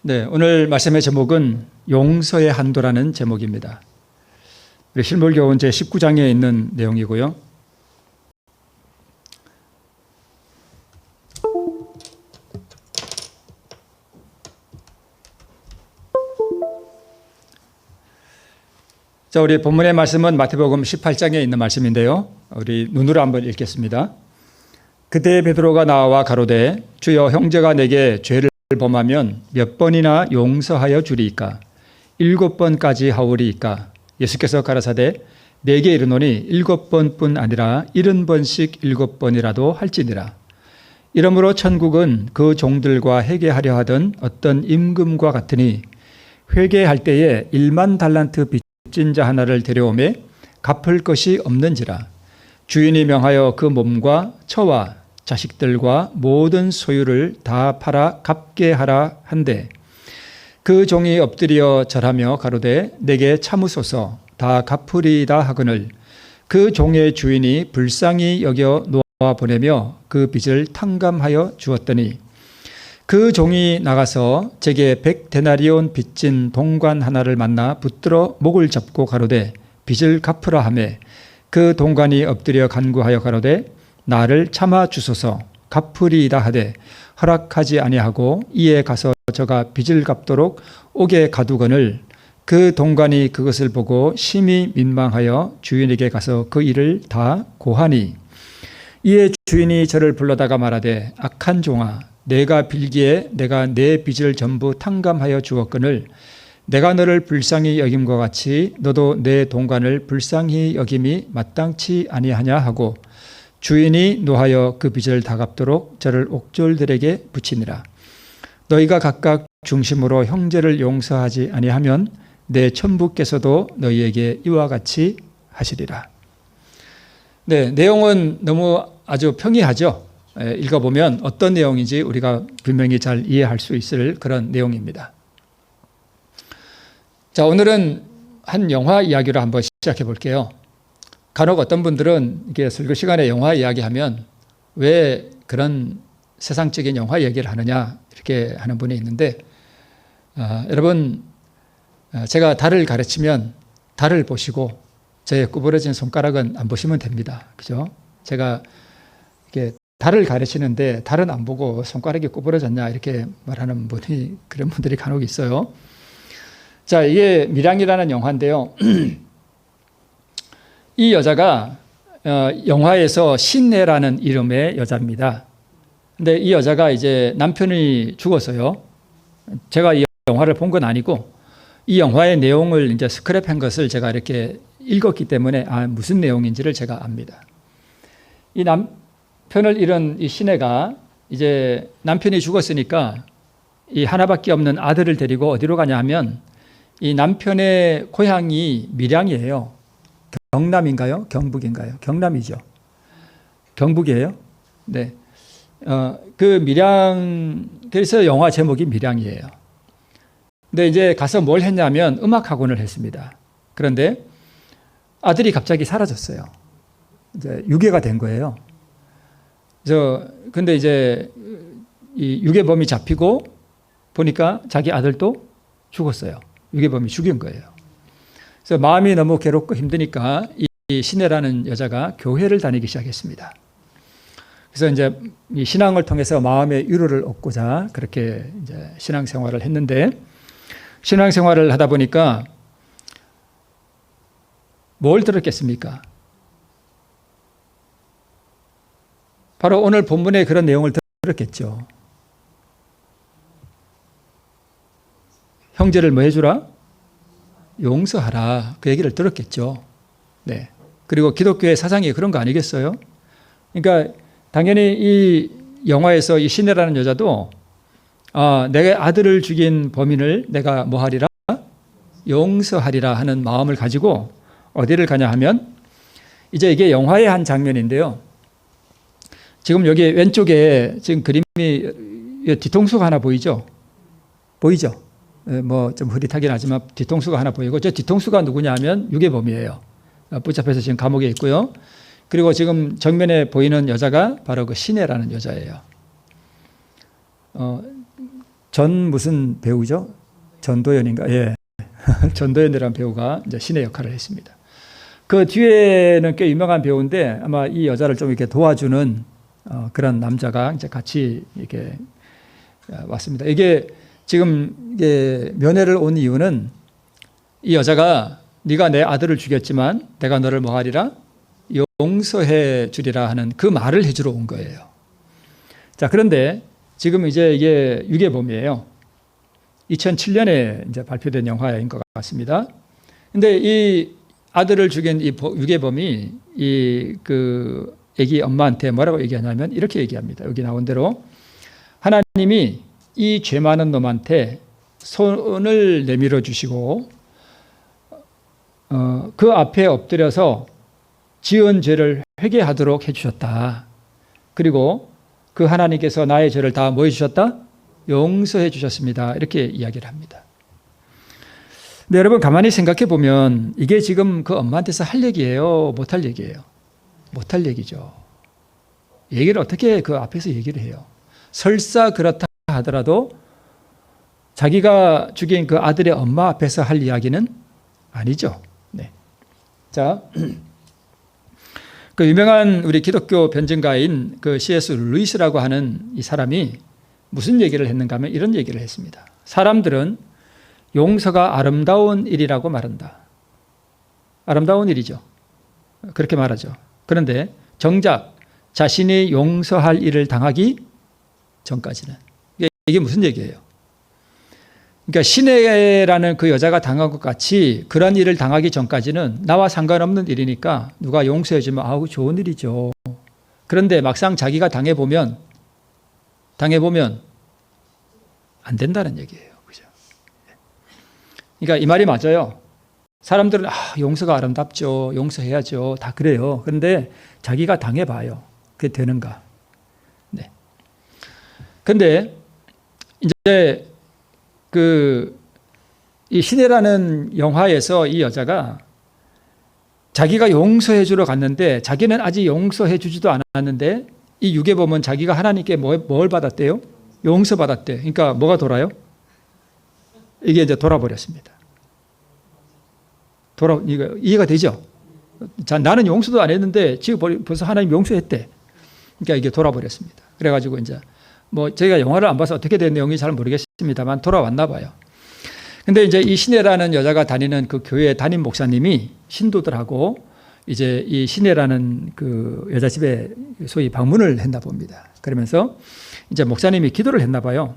네, 오늘 말씀의 제목은 용서의 한도라는 제목입니다. 우리 실물교훈 제19장에 있는 내용이고요. 자, 우리 본문의 말씀은 마태복음 18장에 있는 말씀인데요. 우리 눈으로 한번 읽겠습니다. 그때 베드로가 나와 가로되 주여 형제가 내게 죄를 범하면 몇 번이나 용서하여 주리이까? 7번까지 하오리이까? 예수께서 가라사대 내게 이르노니 7번뿐 아니라 70번씩 7번이라도 할지니라. 이러므로 천국은 그 종들과 회개하려 하던 어떤 임금과 같으니 회개할 때에 1만 달란트 빚진 자 하나를 데려오매 갚을 것이 없는지라. 주인이 명하여 그 몸과 처와 자식들과 모든 소유를 다 팔아 갚게 하라 한데 그 종이 엎드려 절하며 가로되 내게 참으소서 다 갚으리이다 하거늘 그 종의 주인이 불쌍히 여겨 놓아 보내며 그 빚을 탕감하여 주었더니 그 종이 나가서 제게 100데나리온 빚진 동관 하나를 만나 붙들어 목을 잡고 가로되 빚을 갚으라 하매 그 동관이 엎드려 간구하여 가로되 나를 참아 주소서 갚으리이다 하되 허락하지 아니하고 이에 가서 저가 빚을 갚도록 옥에 가두거늘 그 동관이 그것을 보고 심히 민망하여 주인에게 가서 그 일을 다 고하니 이에 주인이 저를 불러다가 말하되 악한 종아 내가 빌기에 내가 내 빚을 전부 탕감하여 주었거늘 내가 너를 불쌍히 여김과 같이 너도 내 동관을 불쌍히 여김이 마땅치 아니하냐 하고 주인이 노하여 그 빚을 다 갚도록 저를 옥졸들에게 붙이니라. 너희가 각각 중심으로 형제를 용서하지 아니하면 내 천부께서도 너희에게 이와 같이 하시리라. 네, 내용은 너무 아주 평이하죠. 읽어보면 어떤 내용인지 우리가 분명히 잘 이해할 수 있을 그런 내용입니다. 자, 오늘은 한 영화 이야기로 한번 시작해 볼게요. 간혹 어떤 분들은 이게 설교 시간에 영화 이야기하면 왜 그런 세상적인 영화 얘기를 하느냐 이렇게 하는 분이 있는데 여러분 제가 달을 가르치면 달을 보시고 저의 구부러진 손가락은 안 보시면 됩니다. 그죠? 제가 이렇게 달을 가르치는데 달은 안 보고 손가락이 구부러졌냐 이렇게 말하는 분이 그런 분들이 간혹 있어요. 자, 이게 밀양이라는 영화인데요. 이 여자가 영화에서 신내라는 이름의 여자입니다. 근데 이 여자가 이제 남편이 죽었어요. 제가 이 영화를 본 건 아니고 이 영화의 내용을 이제 스크랩한 것을 제가 이렇게 읽었기 때문에 무슨 내용인지를 제가 압니다. 이 남편을 잃은 이 신내가 이제 남편이 죽었으니까 이 하나밖에 없는 아들을 데리고 어디로 가냐 하면 이 남편의 고향이 밀양이에요. 경남인가요? 경북인가요? 경남이죠. 경북이에요. 네. 그 밀양, 그래서 영화 제목이 밀양이에요. 근데 이제 가서 뭘 했냐면 음악 학원을 했습니다. 그런데 아들이 갑자기 사라졌어요. 이제 유괴가 된 거예요. 근데 이제 이 유괴범이 잡히고 보니까 자기 아들도 죽었어요. 유괴범이 죽인 거예요. 그래서 마음이 너무 괴롭고 힘드니까 이 신혜라는 여자가 교회를 다니기 시작했습니다. 그래서 이제 이 신앙을 통해서 마음의 위로를 얻고자 그렇게 이제 신앙생활을 했는데 신앙생활을 하다 보니까 뭘 들었겠습니까? 바로 오늘 본문의 그런 내용을 들었겠죠. 형제를 뭐 해주라? 용서하라. 그 얘기를 들었겠죠. 네. 그리고 기독교의 사상이 그런 거 아니겠어요? 그러니까 당연히 이 영화에서 이 신혜라는 여자도 내가 아들을 죽인 범인을 내가 뭐 하리라? 용서하리라 하는 마음을 가지고 어디를 가냐 하면 이제 이게 영화의 한 장면인데요. 지금 여기 왼쪽에 지금 그림이 뒤통수가 하나 보이죠? 보이죠? 뭐 좀 흐릿하긴 하지만 뒤통수가 하나 보이고 저 뒤통수가 누구냐 하면 유괴범이에요. 붙잡혀서 지금 감옥에 있고요. 그리고 지금 정면에 보이는 여자가 바로 그 신혜라는 여자예요. 전 무슨 배우죠? 전도연인가? 예. 전도연이라는 배우가 이제 신의 역할을 했습니다. 그 뒤에는 꽤 유명한 배우인데 아마 이 여자를 좀 이렇게 도와주는 그런 남자가 이제 같이 이렇게 왔습니다. 이게 지금 이게 면회를 온 이유는 이 여자가 네가 내 아들을 죽였지만 내가 너를 뭐 하리라? 용서해 주리라 하는 그 말을 해주러 온 거예요. 자, 그런데 지금 이제 이게 유괴범이에요. 2007년에 이제 발표된 영화인 것 같습니다. 근데 이 아들을 죽인 이 유괴범이 그 애기 엄마한테 뭐라고 얘기하냐면 이렇게 얘기합니다. 여기 나온 대로 하나님이 이 죄 많은 놈한테 손을 내밀어 주시고 그 앞에 엎드려서 지은 죄를 회개하도록 해주셨다. 그리고 그 하나님께서 나의 죄를 다 뭐 해주셨다? 용서해 주셨습니다. 이렇게 이야기를 합니다. 근데 여러분 가만히 생각해 보면 이게 지금 그 엄마한테서 할 얘기예요? 못할 얘기예요? 못할 얘기죠. 얘기를 어떻게 그 앞에서 얘기를 해요? 설사 그렇다 하더라도 자기가 죽인 그 아들의 엄마 앞에서 할 이야기는 아니죠. 네. 자, 그 유명한 우리 기독교 변증가인 그 C.S. 루이스라고 하는 이 사람이 무슨 얘기를 했는가 하면 이런 얘기를 했습니다. 사람들은 용서가 아름다운 일이라고 말한다. 아름다운 일이죠. 그렇게 말하죠. 그런데 정작 자신이 용서할 일을 당하기 전까지는. 이게 무슨 얘기예요? 그러니까 시내라는 그 여자가 당한 것 같이 그런 일을 당하기 전까지는 나와 상관없는 일이니까 누가 용서해 주면 아우 좋은 일이죠. 그런데 막상 자기가 당해보면 안 된다는 얘기예요. 그죠? 그러니까 이 말이 맞아요. 사람들은 용서가 아름답죠. 용서해야죠. 다 그래요. 그런데 자기가 당해봐요. 그게 되는가? 네. 근데 이제 이 시내라는 영화에서 이 여자가 자기가 용서해 주러 갔는데 자기는 아직 용서해 주지도 않았는데 이 유괴범은 자기가 하나님께 뭘 받았대요? 용서받았대. 그러니까 뭐가 돌아요? 이게 이제 돌아버렸습니다. 이해가 되죠? 자, 나는 용서도 안 했는데 지금 벌써 하나님 용서했대. 그러니까 이게 돌아버렸습니다. 그래가지고 이제 저희가 영화를 안 봐서 어떻게 된 내용인지 잘 모르겠습니다만 돌아왔나 봐요. 근데 이제 이 시내라는 여자가 다니는 그 교회 담임 목사님이 신도들하고 이제 이 시내라는 그 여자 집에 소위 방문을 했나 봅니다. 그러면서 이제 목사님이 기도를 했나 봐요.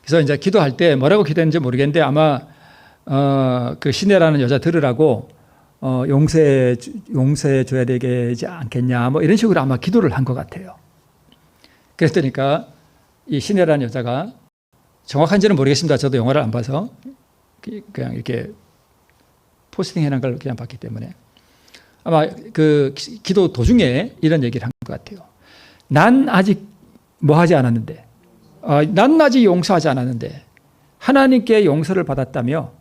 그래서 이제 기도할 때 뭐라고 기도했는지 모르겠는데 아마 그 시내라는 여자 들으라고 용서해 줘야 되지 않겠냐 이런 식으로 아마 기도를 한 것 같아요. 그랬더니까 이 시내라는 여자가 정확한지는 모르겠습니다. 저도 영화를 안 봐서 그냥 이렇게 포스팅 해놓은 걸 그냥 봤기 때문에 아마 그 기도 도중에 이런 얘기를 한 것 같아요. 난 아직 하지 않았는데, 난 아직 용서하지 않았는데 하나님께 용서를 받았다며,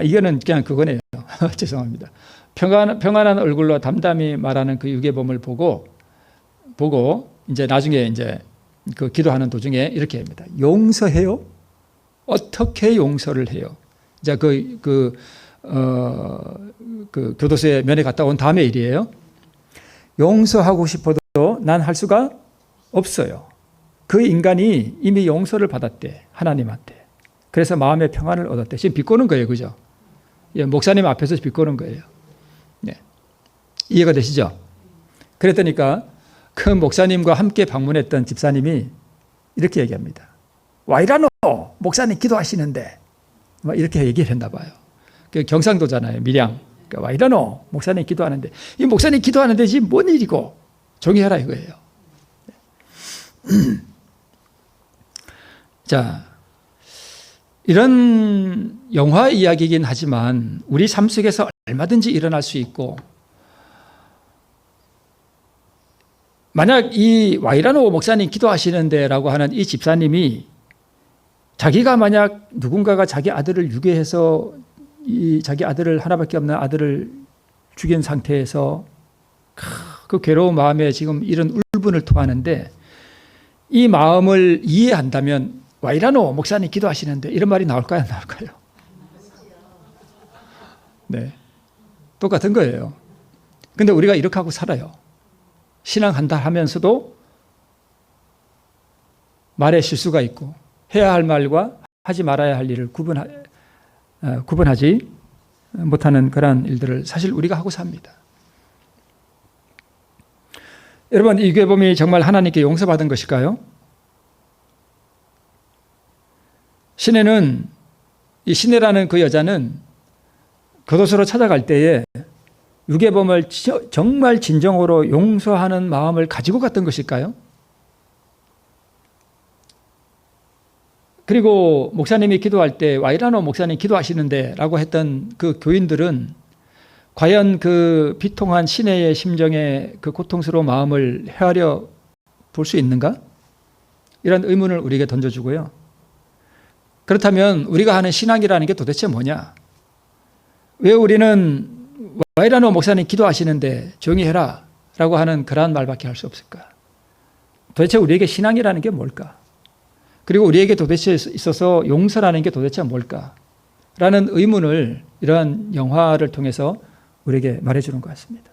이거는 그냥 그거네요. 죄송합니다. 평안한 얼굴로 담담히 말하는 그 유괴범을 보고 이제 나중에 이제 그 기도하는 도중에 이렇게 합니다. 용서해요? 어떻게 용서를 해요? 이제 그 교도소에 면회 갔다 온 다음에 일이에요. 용서하고 싶어도 난 할 수가 없어요. 그 인간이 이미 용서를 받았대, 하나님한테. 그래서 마음의 평안을 얻었대. 지금 비꼬는 거예요, 그죠? 예, 목사님 앞에서 비꼬는 거예요. 네. 이해가 되시죠? 그랬더니까 그 목사님과 함께 방문했던 집사님이 이렇게 얘기합니다. 와이라노 목사님 기도하시는데 이렇게 얘기를 했나 봐요. 경상도잖아요, 밀양. 와이라노 목사님 기도하는데 이 목사님 기도하는데 지금 뭔 일이고 종이 해라 이거예요. 자, 이런 영화 이야기이긴 하지만 우리 삶 속에서 얼마든지 일어날 수 있고, 만약 이 와이라노 목사님 기도하시는데 라고 하는 이 집사님이 자기가 만약 누군가가 자기 아들을 유괴해서 자기 아들을 하나밖에 없는 아들을 죽인 상태에서 그 괴로운 마음에 지금 이런 울분을 토하는데 이 마음을 이해한다면 와이라노 목사님 기도하시는데 이런 말이 나올까요? 안 나올까요? 네, 똑같은 거예요. 근데 우리가 이렇게 하고 살아요. 신앙한다 하면서도 말에 실수가 있고 해야 할 말과 하지 말아야 할 일을 구분하지 못하는 그러한 일들을 사실 우리가 하고 삽니다. 여러분, 이 유괴범이 정말 하나님께 용서받은 것일까요? 시내는, 이 시내라는 그 여자는 교도소로 찾아갈 때에 유괴범을 정말 진정으로 용서하는 마음을 가지고 갔던 것일까요? 그리고 목사님이 기도할 때 와이라노 목사님 기도하시는데 라고 했던 그 교인들은 과연 그 비통한 시내의 심정에 그 고통스러운 마음을 헤아려 볼 수 있는가? 이런 의문을 우리에게 던져주고요. 그렇다면 우리가 하는 신앙이라는 게 도대체 뭐냐? 왜 우리는 와이라노 목사님 기도하시는데 조용히 해라 라고 하는 그러한 말밖에 할 수 없을까? 도대체 우리에게 신앙이라는 게 뭘까? 그리고 우리에게 도대체 있어서 용서라는 게 도대체 뭘까? 라는 의문을 이러한 영화를 통해서 우리에게 말해주는 것 같습니다.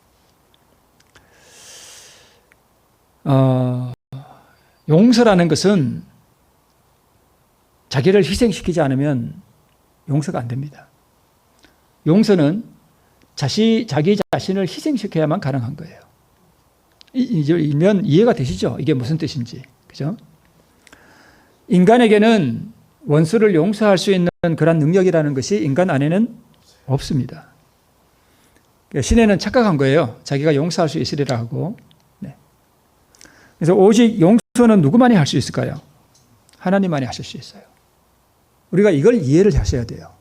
용서라는 것은 자기를 희생시키지 않으면 용서가 안 됩니다. 용서는 자기 자신을 희생시켜야만 가능한 거예요. 이면 이해가 되시죠? 이게 무슨 뜻인지. 그죠? 인간에게는 원수를 용서할 수 있는 그런 능력이라는 것이 인간 안에는 없습니다. 시내는 착각한 거예요. 자기가 용서할 수 있으리라 하고. 네. 그래서 오직 용서는 누구만이 할 수 있을까요? 하나님만이 하실 수 있어요. 우리가 이걸 이해를 하셔야 돼요.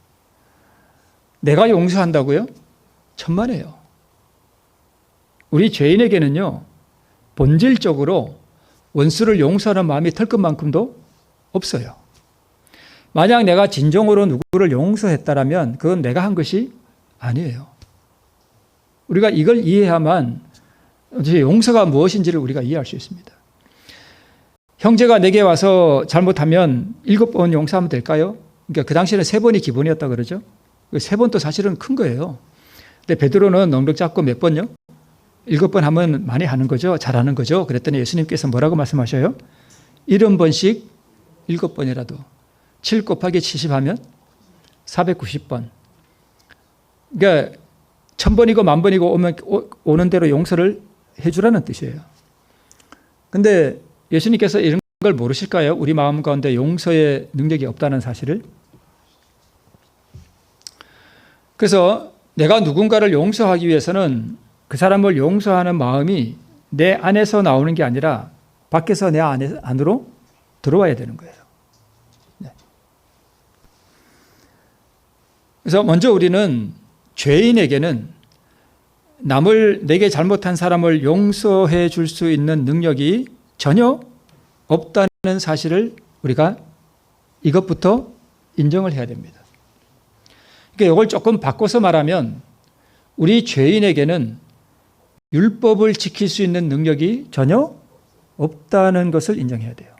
내가 용서한다고요? 천만에요. 우리 죄인에게는요, 본질적으로 원수를 용서하는 마음이 털 것만큼도 없어요. 만약 내가 진정으로 누구를 용서했다라면 그건 내가 한 것이 아니에요. 우리가 이걸 이해해야만 용서가 무엇인지를 우리가 이해할 수 있습니다. 형제가 내게 와서 잘못하면 7번 용서하면 될까요? 그러니까 그 당시에는 3번이 기본이었다 그러죠. 3번도 사실은 큰 거예요. 근데 베드로는 넉넉 잡고 몇 번요? 7번 하면 많이 하는 거죠. 잘하는 거죠. 그랬더니 예수님께서 뭐라고 말씀하셔요? 70번씩 7번이라도 7 곱하기 70 하면 490번. 그러니까 1000번이고 10,000번이고 오는 대로 용서를 해주라는 뜻이에요. 근데 예수님께서 이런 걸 모르실까요? 우리 마음 가운데 용서의 능력이 없다는 사실을. 그래서 내가 누군가를 용서하기 위해서는 그 사람을 용서하는 마음이 내 안에서 나오는 게 아니라 밖에서 내 안으로 들어와야 되는 거예요. 네. 그래서 먼저 우리는 죄인에게는 내게 잘못한 사람을 용서해 줄 수 있는 능력이 전혀 없다는 사실을 우리가 이것부터 인정을 해야 됩니다. 그러니까 이걸 조금 바꿔서 말하면 우리 죄인에게는 율법을 지킬 수 있는 능력이 전혀 없다는 것을 인정해야 돼요.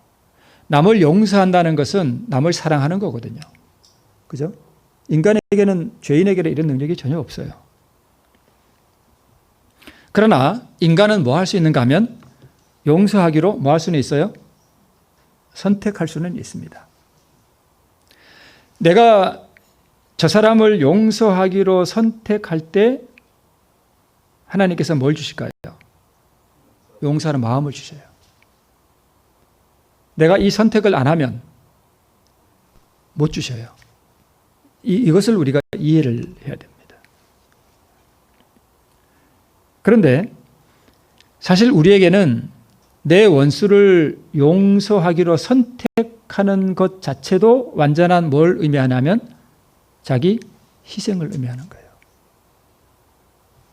남을 용서한다는 것은 남을 사랑하는 거거든요. 그죠? 인간에게는, 죄인에게는 이런 능력이 전혀 없어요. 그러나 인간은 뭐 할 수 있는가 하면 용서하기로 뭐 할 수는 있어요? 선택할 수는 있습니다. 내가 저 사람을 용서하기로 선택할 때 하나님께서 뭘 주실까요? 용서하는 마음을 주셔요. 내가 이 선택을 안 하면 못 주셔요. 이것을 우리가 이해를 해야 됩니다. 그런데 사실 우리에게는 내 원수를 용서하기로 선택하는 것 자체도 완전한 뭘 의미하냐면 자기 희생을 의미하는 거예요.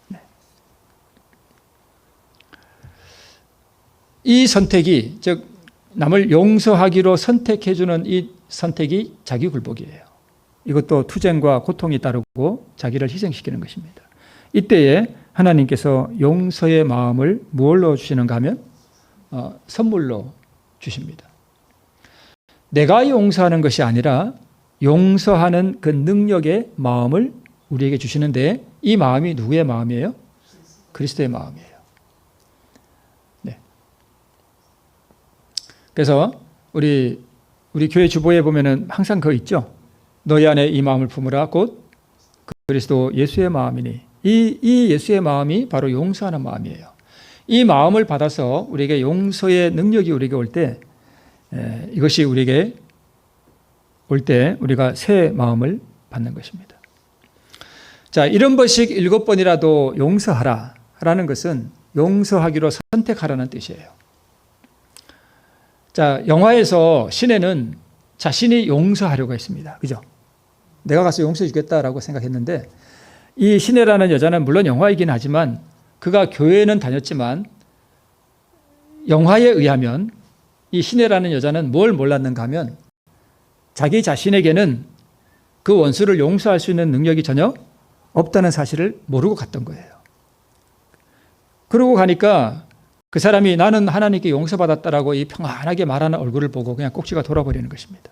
네. 이 선택이, 즉 남을 용서하기로 선택해주는 이 선택이 자기 굴복이에요. 이것도 투쟁과 고통이 따르고 자기를 희생시키는 것입니다. 이때에 하나님께서 용서의 마음을 무엇로 주시는가 하면 선물로 주십니다. 내가 용서하는 것이 아니라 용서하는 그 능력의 마음을 우리에게 주시는데 이 마음이 누구의 마음이에요? 그리스도의 마음이에요. 네. 그래서 우리 교회 주보에 보면은 항상 그거 있죠. 너희 안에 이 마음을 품으라 곧 그리스도 예수의 마음이니 이 예수의 마음이 바로 용서하는 마음이에요. 이 마음을 받아서 우리에게 용서의 능력이 우리에게 올 때 이것이 우리에게 올 때 우리가 새 마음을 받는 것입니다. 자, 70번씩 7번이라도 용서하라 라는 것은 용서하기로 선택하라는 뜻이에요. 자, 영화에서 시내는 자신이 용서하려고 했습니다. 그죠? 내가 가서 용서해 주겠다라고 생각했는데 이 시내라는 여자는 물론 영화이긴 하지만 그가 교회는 다녔지만 영화에 의하면 이 시내라는 여자는 뭘 몰랐는가 하면 자기 자신에게는 그 원수를 용서할 수 있는 능력이 전혀 없다는 사실을 모르고 갔던 거예요. 그러고 가니까 그 사람이 나는 하나님께 용서받았다라고 이 평안하게 말하는 얼굴을 보고 그냥 꼭지가 돌아버리는 것입니다.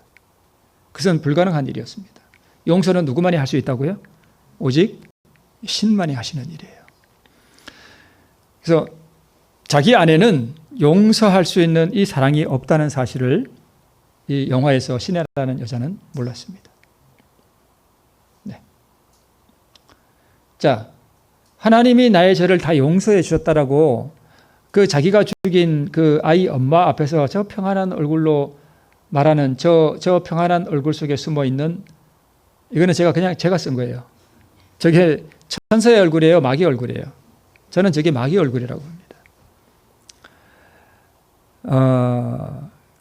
그것은 불가능한 일이었습니다. 용서는 누구만이 할 수 있다고요? 오직 신만이 하시는 일이에요. 그래서 자기 안에는 용서할 수 있는 이 사랑이 없다는 사실을 이 영화에서 시내라는 여자는 몰랐습니다. 네. 자, 하나님이 나의 죄를 다 용서해 주셨다라고 그 자기가 죽인 그 아이 엄마 앞에서 저 평안한 얼굴로 말하는 저 평안한 얼굴 속에 숨어 있는 이거는 제가 쓴 거예요. 저게 천사의 얼굴이에요, 마귀 얼굴이에요. 저는 저게 마귀 얼굴이라고 합니다.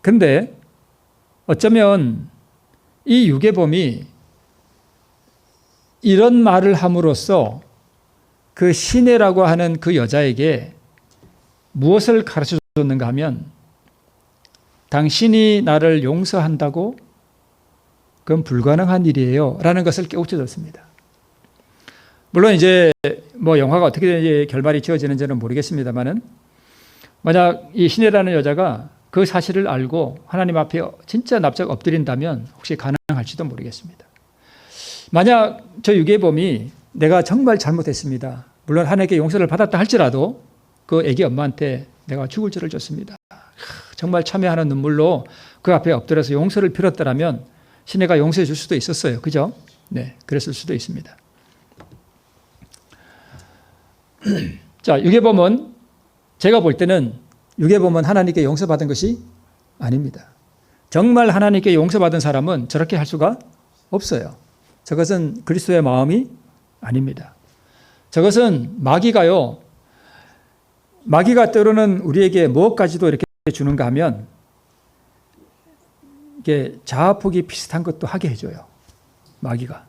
근데 어쩌면 이 유괴범이 이런 말을 함으로써 그 시내라고 하는 그 여자에게 무엇을 가르쳐 줬는가 하면 당신이 나를 용서한다고 그건 불가능한 일이에요 라는 것을 깨우쳐 줬습니다. 물론 이제 뭐 영화가 어떻게 결말이 지어지는지는 모르겠습니다만은 만약 이 시내라는 여자가 그 사실을 알고 하나님 앞에 진짜 납작 엎드린다면 혹시 가능할지도 모르겠습니다. 만약 저 유괴범이 내가 정말 잘못했습니다. 물론 하나님께 용서를 받았다 할지라도 그 애기 엄마한테 내가 죽을 죄를 졌습니다. 정말 참회하는 눈물로 그 앞에 엎드려서 용서를 빌었더라면 시내가 용서해 줄 수도 있었어요. 그죠? 네, 그랬을 수도 있습니다. 자, 유괴범은 제가 볼 때는 유괴범은 하나님께 용서받은 것이 아닙니다. 정말 하나님께 용서받은 사람은 저렇게 할 수가 없어요. 저것은 그리스도의 마음이 아닙니다. 저것은 마귀가 때로는 우리에게 무엇까지도 이렇게 주는가 하면 이게 자아폭이 비슷한 것도 하게 해줘요. 마귀가.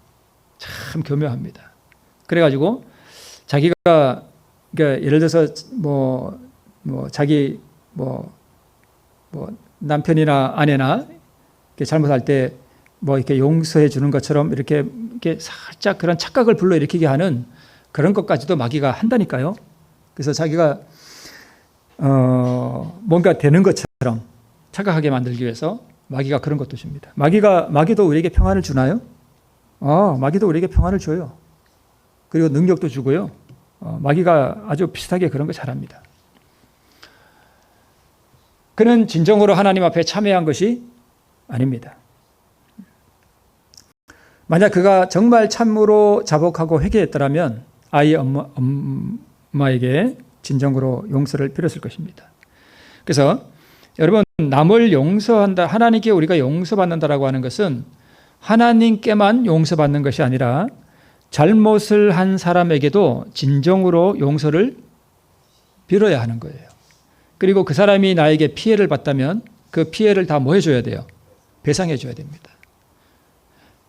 참 교묘합니다. 그래가지고 자기가 그러니까 예를 들어서 자기 남편이나 아내나 이렇게 잘못할 때 이렇게 용서해 주는 것처럼 이렇게 살짝 그런 착각을 불러일으키게 하는 그런 것까지도 마귀가 한다니까요. 그래서 자기가 뭔가 되는 것처럼 착각하게 만들기 위해서 마귀가 그런 것도 줍니다. 마귀도 우리에게 평안을 주나요? 마귀도 우리에게 평안을 줘요. 그리고 능력도 주고요. 마귀가 아주 비슷하게 그런 거 잘합니다. 그는 진정으로 하나님 앞에 참회한 것이 아닙니다. 만약 그가 정말 참으로 자복하고 회개했더라면 아이 엄마에게 진정으로 용서를 빌었을 것입니다. 그래서 여러분, 남을 용서한다, 하나님께 우리가 용서받는다라고 하는 것은 하나님께만 용서받는 것이 아니라 잘못을 한 사람에게도 진정으로 용서를 빌어야 하는 거예요. 그리고 그 사람이 나에게 피해를 봤다면 그 피해를 다 뭐 해줘야 돼요? 배상해 줘야 됩니다.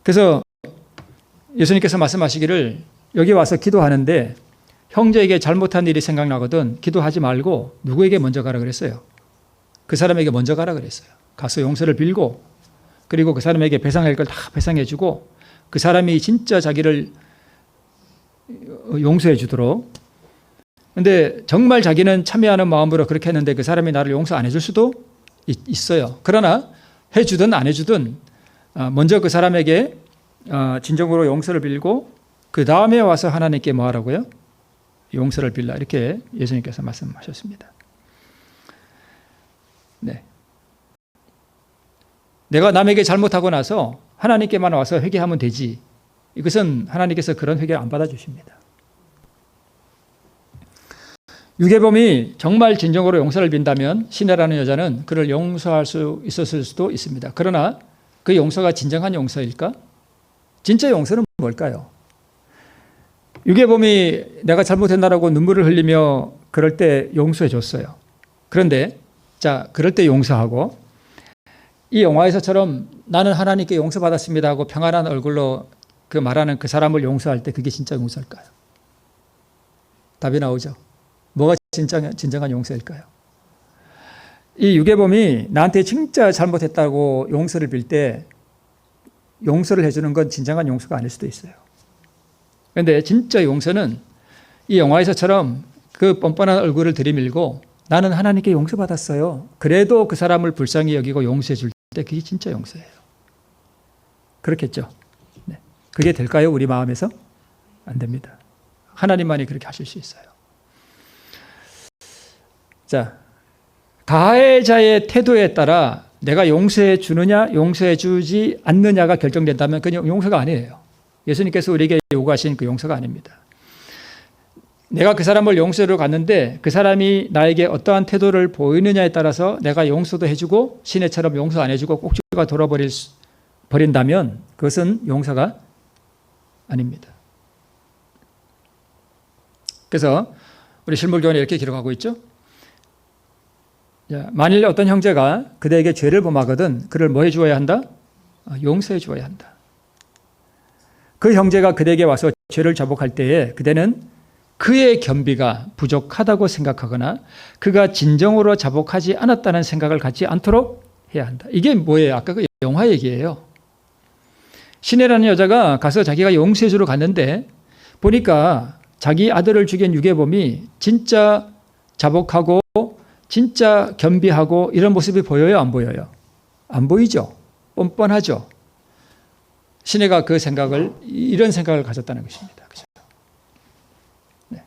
그래서 예수님께서 말씀하시기를 여기 와서 기도하는데 형제에게 잘못한 일이 생각나거든 기도하지 말고 누구에게 먼저 가라 그랬어요? 그 사람에게 먼저 가라 그랬어요. 가서 용서를 빌고 그리고 그 사람에게 배상할 걸 다 배상해 주고 그 사람이 진짜 자기를 용서해 주도록. 근데 정말 자기는 참여하는 마음으로 그렇게 했는데 그 사람이 나를 용서 안 해줄 수도 있어요. 그러나 해주든 안 해주든 먼저 그 사람에게 진정으로 용서를 빌고 그 다음에 와서 하나님께 뭐 하라고요? 용서를 빌라. 이렇게 예수님께서 말씀하셨습니다. 네. 내가 남에게 잘못하고 나서 하나님께만 와서 회개하면 되지. 이것은 하나님께서 그런 회개를 안 받아주십니다. 유괴범이 정말 진정으로 용서를 빈다면 시내라는 여자는 그를 용서할 수 있었을 수도 있습니다. 그러나 그 용서가 진정한 용서일까? 진짜 용서는 뭘까요? 유괴범이 내가 잘못했나라고 눈물을 흘리며 그럴 때 용서해 줬어요. 그런데 그럴 때 용서하고 이 영화에서처럼 나는 하나님께 용서받았습니다 하고 평안한 얼굴로 그 말하는 그 사람을 용서할 때 그게 진짜 용서일까요? 답이 나오죠. 뭐가 진정한 용서일까요? 이 유괴범이 나한테 진짜 잘못했다고 용서를 빌 때 용서를 해주는 건 진정한 용서가 아닐 수도 있어요. 그런데 진짜 용서는 이 영화에서처럼 그 뻔뻔한 얼굴을 들이밀고 나는 하나님께 용서받았어요. 그래도 그 사람을 불쌍히 여기고 용서해 줄 때 그게 진짜 용서예요. 그렇겠죠? 네. 그게 될까요? 우리 마음에서? 안 됩니다. 하나님만이 그렇게 하실 수 있어요. 자, 가해자의 태도에 따라 내가 용서해 주느냐 용서해 주지 않느냐가 결정된다면 그건 용서가 아니에요. 예수님께서 우리에게 요구하신 그 용서가 아닙니다. 내가 그 사람을 용서로 갔는데 그 사람이 나에게 어떠한 태도를 보이느냐에 따라서 내가 용서도 해주고 시내처럼 용서 안 해주고 꼭지가 돌아버린다면 그것은 용서가 아닙니다. 그래서 우리 실물교훈에 이렇게 기록하고 있죠. 만일 어떤 형제가 그대에게 죄를 범하거든 그를 뭐 해주어야 한다? 용서해 주어야 한다. 그 형제가 그대에게 와서 죄를 자복할 때에 그대는 그의 겸비가 부족하다고 생각하거나 그가 진정으로 자복하지 않았다는 생각을 갖지 않도록 해야 한다. 이게 뭐예요? 아까 그 영화 얘기예요. 시내라는 여자가 가서 자기가 용서해 주러 갔는데 보니까 자기 아들을 죽인 유괴범이 진짜 자복하고 진짜 겸비하고 이런 모습이 보여요? 안 보여요? 안 보이죠? 뻔뻔하죠? 시내가 이런 생각을 가졌다는 것입니다. 그죠? 네.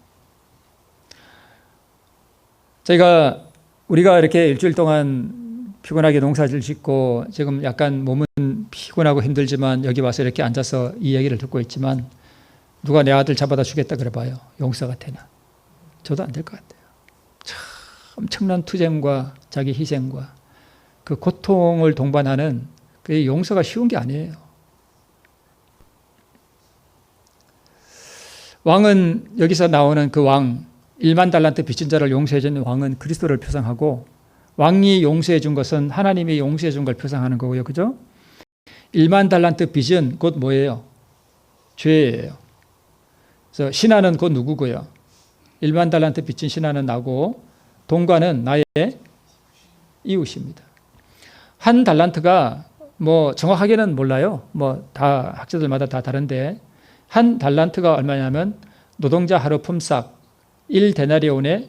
우리가 이렇게 일주일 동안 피곤하게 농사를 짓고 지금 약간 몸은 피곤하고 힘들지만 여기 와서 이렇게 앉아서 이 얘기를 듣고 있지만 누가 내 아들 잡아다 주겠다 그래 봐요. 용서가 되나? 저도 안 될 것 같아요. 참 엄청난 투쟁과 자기 희생과 그 고통을 동반하는 그 용서가 쉬운 게 아니에요. 왕은 여기서 나오는 그 왕, 1만 달란트 빚진 자를 용서해 준 왕은 그리스도를 표상하고 왕이 용서해 준 것은 하나님이 용서해 준 걸 표상하는 거고요. 그죠? 1만 달란트 빚은 곧 뭐예요? 죄예요. 그래서 신하는 곧 누구고요? 1만 달란트 빚진 신하는 나고 동관은 나의 이웃입니다. 한 달란트가 뭐 정확하게는 몰라요. 뭐 다 학자들마다 다 다른데 한 달란트가 얼마냐면 노동자 하루 품삯 1데나리온에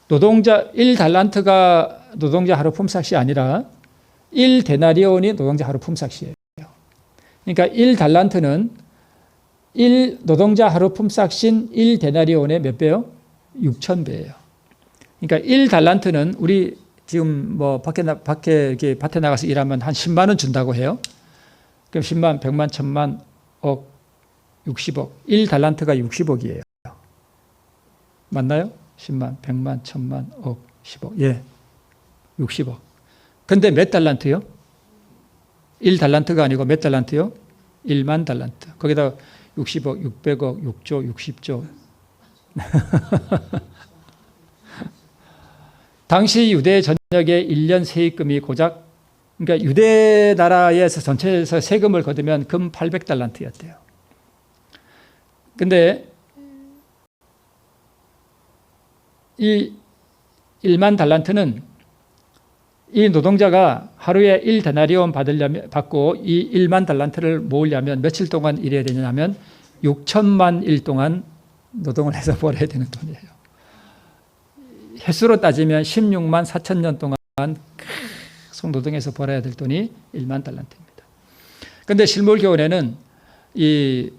노동자 1달란트가 노동자 하루 품삯이 아니라 1데나리온이 노동자 하루 품삯이에요. 그러니까 1달란트는 1노동자 하루 품삯인 1데나리온의 몇 배요? 6,000배예요. 그러니까 1달란트는 우리 지금 뭐 밖에 이렇게 밭에 나가서 일하면 한 10만 원 준다고 해요. 그럼 10만, 100만, 1000만, 억, 60억. 1달란트가 60억이에요. 맞나요? 10만, 100만, 1000만, 억, 10억. 예. 60억. 근데 몇 달란트요? 1달란트가 아니고 몇 달란트요? 1만 달란트. 거기다 60억, 600억, 6조, 60조. 당시 유대 전역의 1년 세입금이 고작, 그러니까 유대 나라에서 전체에서 세금을 거두면 금 800달란트였대요. 근데 이 1만 달란트는 이 노동자가 하루에 1데나리온 받고 이 1만 달란트를 모으려면 며칠 동안 일해야 되냐면 6천만 일 동안 노동을 해서 벌어야 되는 돈이에요. 횟수로 따지면 16만 4천 년 동안 성노동에서 벌어야 될 돈이 1만 달란트입니다. 그런데 실물교훈에는 이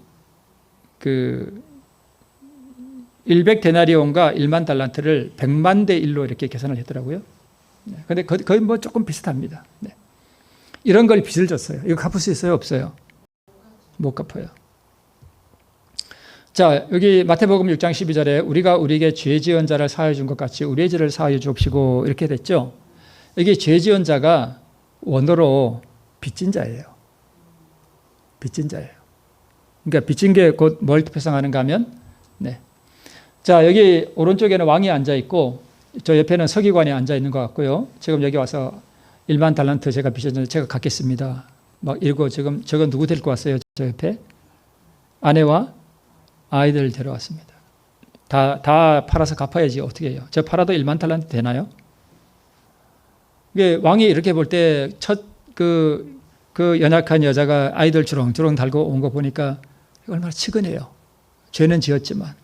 100데나리온과 1만 달란트를 100만 대 1로 이렇게 계산을 했더라고요. 그런데 거의 뭐 조금 비슷합니다. 네. 이런 걸 빚을 졌어요. 이거 갚을 수 있어요? 없어요? 못 갚아요. 자, 여기 마태복음 6장 12절에 우리가 우리에게 죄 지은 자를 사하여 준 것 같이 우리의 죄를 사하여 주옵시고 이렇게 됐죠. 이게 죄 지은 자가 원어로 빚진 자예요. 빚진 자예요. 그러니까 빚진 게 곧 뭘 표상하는가 하면, 네. 자, 여기 오른쪽에는 왕이 앉아 있고 저 옆에는 서기관이 앉아 있는 것 같고요. 지금 여기 와서 1만 달란트 제가 빚었는데 제가 갚겠습니다. 막 이러고 지금 저건 누구 데리고 왔어요? 저 옆에 아내와 아이들 데려왔습니다. 다 팔아서 갚아야지 어떻게 해요? 저 팔아도 1만 달란트 되나요? 이게 왕이 이렇게 볼 때 첫 그 연약한 여자가 아이들 주렁주렁 달고 온 거 보니까 얼마나 측은해요. 죄는 지었지만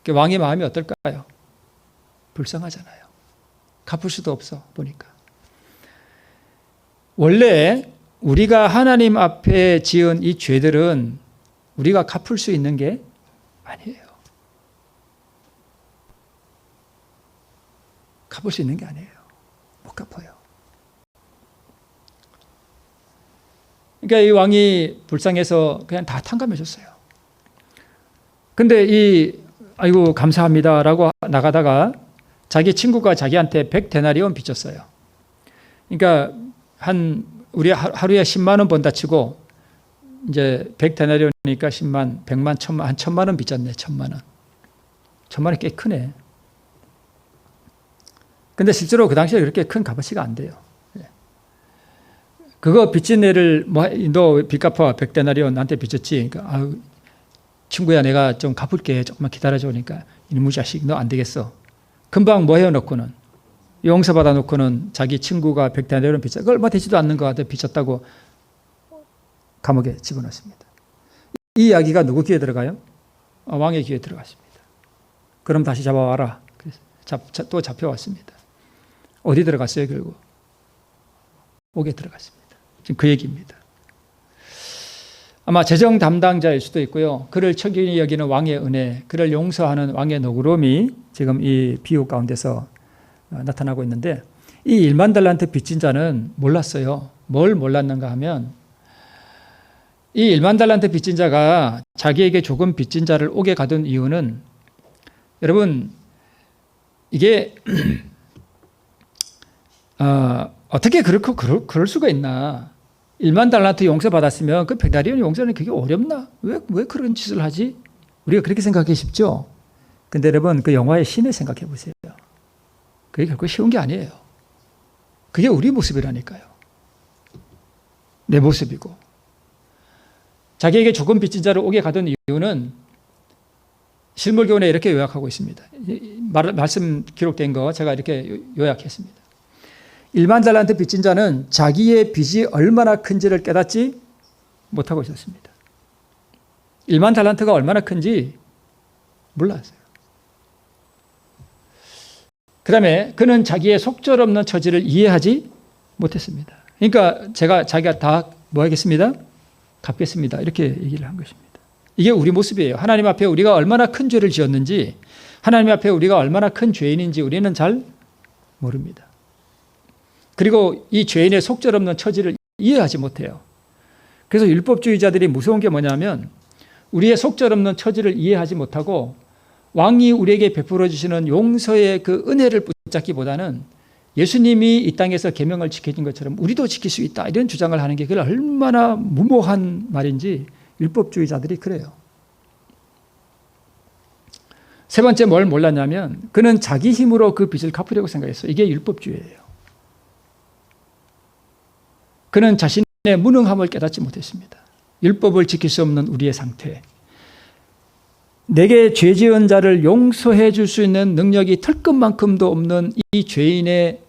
왕의 마음이 어떨까요? 불쌍하잖아요. 갚을 수도 없어 보니까. 원래 우리가 하나님 앞에 지은 이 죄들은 우리가 갚을 수 있는 게 아니에요. 갚을 수 있는 게 아니에요. 못 갚아요. 그러니까 이 왕이 불쌍해서 그냥 다 탕감해 줬어요. 근데 아이고 감사합니다라고 나가다가 자기 친구가 자기한테 100데나리온 빚졌어요. 그러니까 우리 하루에 10만 원 번다 치고 이제 100데나리온이니까 10만, 100만, 1000만, 한 1000만 원 빚졌네. 1000만 원. 1000만 원 꽤 크네. 근데 실제로 그 당시에 그렇게 큰 값어치가 안 돼요. 그거 빚진 애를 너 빚 갚아 100데나리온 나한테 빚졌지. 그러니까 아유, 친구야 내가 좀 갚을게. 조금만 기다려줘. 그러니까 이놈의 자식 너 안 되겠어. 금방 뭐 해놓고는 용서받아 놓고는 자기 친구가 100데나리온 빚졌 얼마 되지도 않는 것 같아 빚졌다고 감옥에 집어넣습니다. 이 이야기가 누구 귀에 들어가요? 왕의 귀에 들어갔습니다. 그럼 다시 잡아와라. 그래서 또 잡혀왔습니다. 어디 들어갔어요 결국? 옥에 들어갔습니다. 지금 그 얘기입니다. 아마 재정 담당자일 수도 있고요. 그를 척인히 여기는 왕의 은혜, 그를 용서하는 왕의 너그러움이 지금 이 비유 가운데서 나타나고 있는데 이 1만 달란트 빚진 자는 몰랐어요. 뭘 몰랐는가 하면 이 1만 달란트 빚진 자가 자기에게 조금 빚진 자를 옥에 가둔 이유는 여러분 이게 어떻게 그럴 수가 있나. 1만 달란트 용서받았으면 그 100데나리온 용서는 그게 어렵나? 왜 그런 짓을 하지? 우리가 그렇게 생각하기 쉽죠? 근데 여러분 그 영화의 신을 생각해 보세요. 그게 결코 쉬운 게 아니에요. 그게 우리 모습이라니까요. 내 모습이고. 자기에게 조금 빚진 자를 옥에 가둔 이유는 실물교훈에 이렇게 요약하고 있습니다. 말씀 기록된 거 제가 이렇게 요약했습니다. 1만 달란트 빚진 자는 자기의 빚이 얼마나 큰지를 깨닫지 못하고 있었습니다. 1만 달란트가 얼마나 큰지 몰랐어요. 그 다음에 그는 자기의 속절없는 처지를 이해하지 못했습니다. 그러니까 자기가 다 뭐 하겠습니다? 갚겠습니다. 이렇게 얘기를 한 것입니다. 이게 우리 모습이에요. 하나님 앞에 우리가 얼마나 큰 죄를 지었는지, 하나님 앞에 우리가 얼마나 큰 죄인인지 우리는 잘 모릅니다. 그리고 이 죄인의 속절없는 처지를 이해하지 못해요. 그래서 율법주의자들이 무서운 게 뭐냐면 우리의 속절없는 처지를 이해하지 못하고 왕이 우리에게 베풀어 주시는 용서의 그 은혜를 붙잡기보다는 예수님이 이 땅에서 계명을 지켜준 것처럼 우리도 지킬 수 있다 이런 주장을 하는 게 그게 얼마나 무모한 말인지 율법주의자들이 그래요. 세 번째 뭘 몰랐냐면 그는 자기 힘으로 그 빚을 갚으려고 생각했어요. 이게 율법주의예요. 그는 자신의 무능함을 깨닫지 못했습니다. 율법을 지킬 수 없는 우리의 상태. 내게 죄 지은 자를 용서해 줄 수 있는 능력이 털끝만큼도 없는 이 죄인의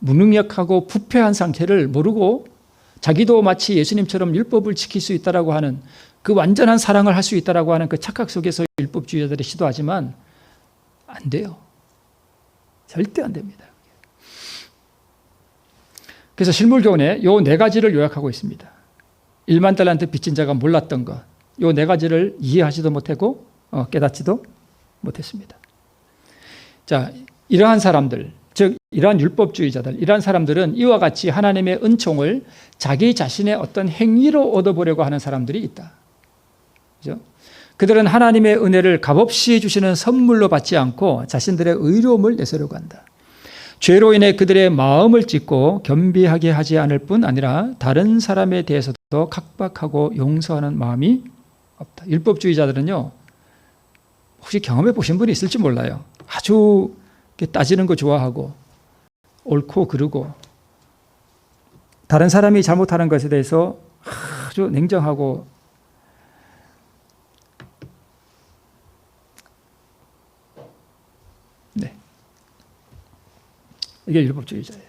무능력하고 부패한 상태를 모르고 자기도 마치 예수님처럼 율법을 지킬 수 있다라고 하는 그 완전한 사랑을 할 수 있다라고 하는 그 착각 속에서 율법주의자들이 시도하지만 안 돼요. 절대 안 됩니다. 그래서 실물교훈에 요 네 가지를 요약하고 있습니다. 1만 달란트 빚진 자가 몰랐던 것, 요 네 가지를 이해하지도 못하고 깨닫지도 못했습니다. 자, 이러한 사람들, 즉 이러한 율법주의자들, 이러한 사람들은 이와 같이 하나님의 은총을 자기 자신의 어떤 행위로 얻어보려고 하는 사람들이 있다. 그죠? 그들은 하나님의 은혜를 값없이 주시는 선물로 받지 않고 자신들의 의로움을 내세우려고 한다. 죄로 인해 그들의 마음을 찢고 겸비하게 하지 않을 뿐 아니라 다른 사람에 대해서도 각박하고 용서하는 마음이 없다. 율법주의자들은요, 혹시 경험해 보신 분이 있을지 몰라요. 아주 따지는 거 좋아하고 옳고 그르고 다른 사람이 잘못하는 것에 대해서 아주 냉정하고 이게 율법주의자예요.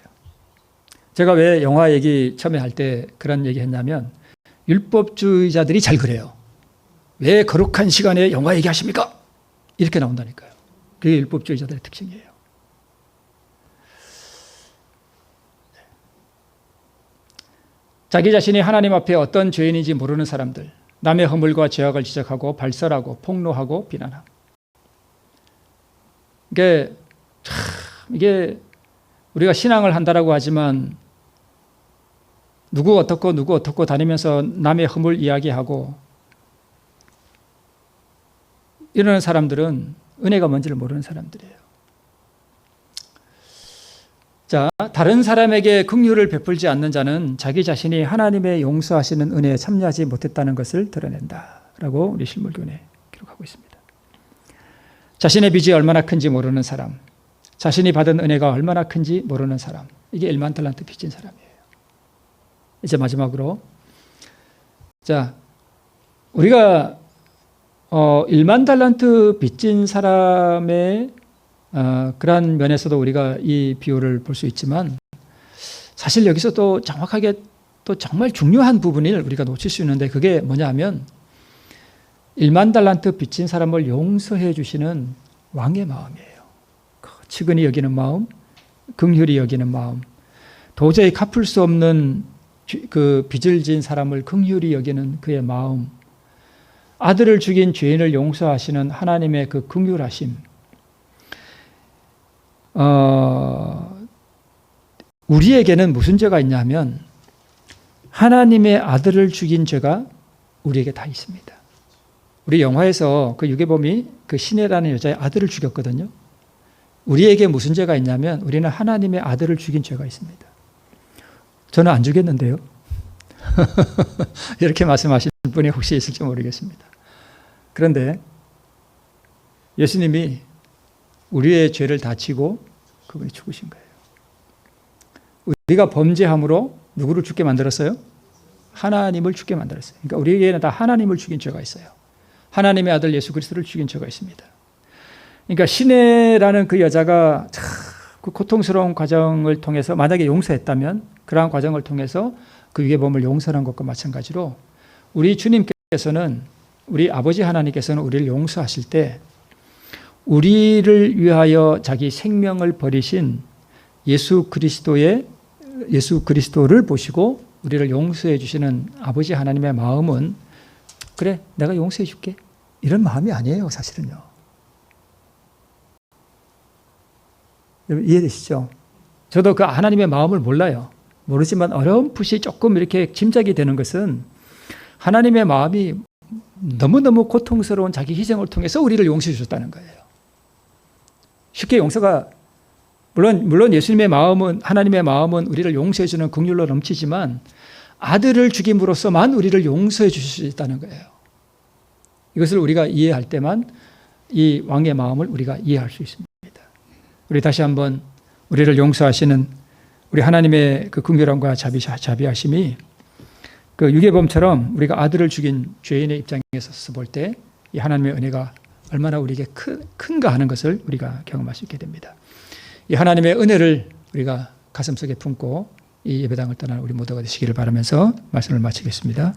제가 왜 영화 얘기 처음에 할 때 그런 얘기 했냐면 율법주의자들이 잘 그래요. 왜 거룩한 시간에 영화 얘기하십니까? 이렇게 나온다니까요. 그게 율법주의자들의 특징이에요. 자기 자신이 하나님 앞에 어떤 죄인인지 모르는 사람들, 남의 허물과 죄악을 지적하고 발설하고 폭로하고 비난함. 이게 우리가 신앙을 한다라고 하지만 누구 어떻고 다니면서 남의 허물 이야기하고 이러는 사람들은 은혜가 뭔지를 모르는 사람들이에요. 자, 다른 사람에게 긍휼을 베풀지 않는 자는 자기 자신이 하나님의 용서하시는 은혜에 참여하지 못했다는 것을 드러낸다라고 우리 실물교훈에 기록하고 있습니다. 자신의 빚이 얼마나 큰지 모르는 사람, 자신이 받은 은혜가 얼마나 큰지 모르는 사람, 이게 1만 달란트 빚진 사람이에요. 이제 마지막으로, 자, 우리가 1만 달란트 빚진 사람의 그러한 면에서도 우리가 이 비유를 볼 수 있지만 사실 여기서 또 정확하게 또 정말 중요한 부분을 우리가 놓칠 수 있는데 그게 뭐냐 하면 1만 달란트 빚진 사람을 용서해 주시는 왕의 마음이에요. 측은히 여기는 마음, 긍휼히 여기는 마음, 도저히 갚을 수 없는 그 빚을 진 사람을 긍휼히 여기는 그의 마음, 아들을 죽인 죄인을 용서하시는 하나님의 그 긍휼하심, 우리에게는 무슨 죄가 있냐면 하나님의 아들을 죽인 죄가 우리에게 다 있습니다. 우리 영화에서 그 유괴범이 그 시내라는 여자의 아들을 죽였거든요. 우리에게 무슨 죄가 있냐면 우리는 하나님의 아들을 죽인 죄가 있습니다. 저는 안 죽였는데요. 이렇게 말씀하시는 분이 혹시 있을지 모르겠습니다. 그런데 예수님이 우리의 죄를 다 지고 그분이 죽으신 거예요. 우리가 범죄함으로 누구를 죽게 만들었어요? 하나님을 죽게 만들었어요. 그러니까 우리에게는 다 하나님을 죽인 죄가 있어요. 하나님의 아들 예수 그리스도를 죽인 죄가 있습니다. 그러니까 시내라는 그 여자가 그 고통스러운 과정을 통해서 만약에 용서했다면 그러한 과정을 통해서 그 유괴범을 용서한 것과 마찬가지로 우리 주님께서는 우리 아버지 하나님께서는 우리를 용서하실 때 우리를 위하여 자기 생명을 버리신 예수 그리스도를 보시고 우리를 용서해 주시는 아버지 하나님의 마음은 그래 내가 용서해 줄게 이런 마음이 아니에요. 사실은요. 이해되시죠? 저도 그 하나님의 마음을 몰라요. 모르지만 어렴풋이 조금 이렇게 짐작이 되는 것은 하나님의 마음이 너무너무 고통스러운 자기 희생을 통해서 우리를 용서해 주셨다는 거예요. 쉽게 용서가 물론 예수님의 마음은 하나님의 마음은 우리를 용서해 주는 긍휼로 넘치지만 아들을 죽임으로써만 우리를 용서해 주실 수 있다는 거예요. 이것을 우리가 이해할 때만 이 왕의 마음을 우리가 이해할 수 있습니다. 우리 다시 한번 우리를 용서하시는 우리 하나님의 그 긍휼함과 자비하심이 그 유괴범처럼 우리가 아들을 죽인 죄인의 입장에서 볼 때 이 하나님의 은혜가 얼마나 우리에게 큰가 하는 것을 우리가 경험할 수 있게 됩니다. 이 하나님의 은혜를 우리가 가슴속에 품고 이 예배당을 떠나는 우리 모두가 되시기를 바라면서 말씀을 마치겠습니다.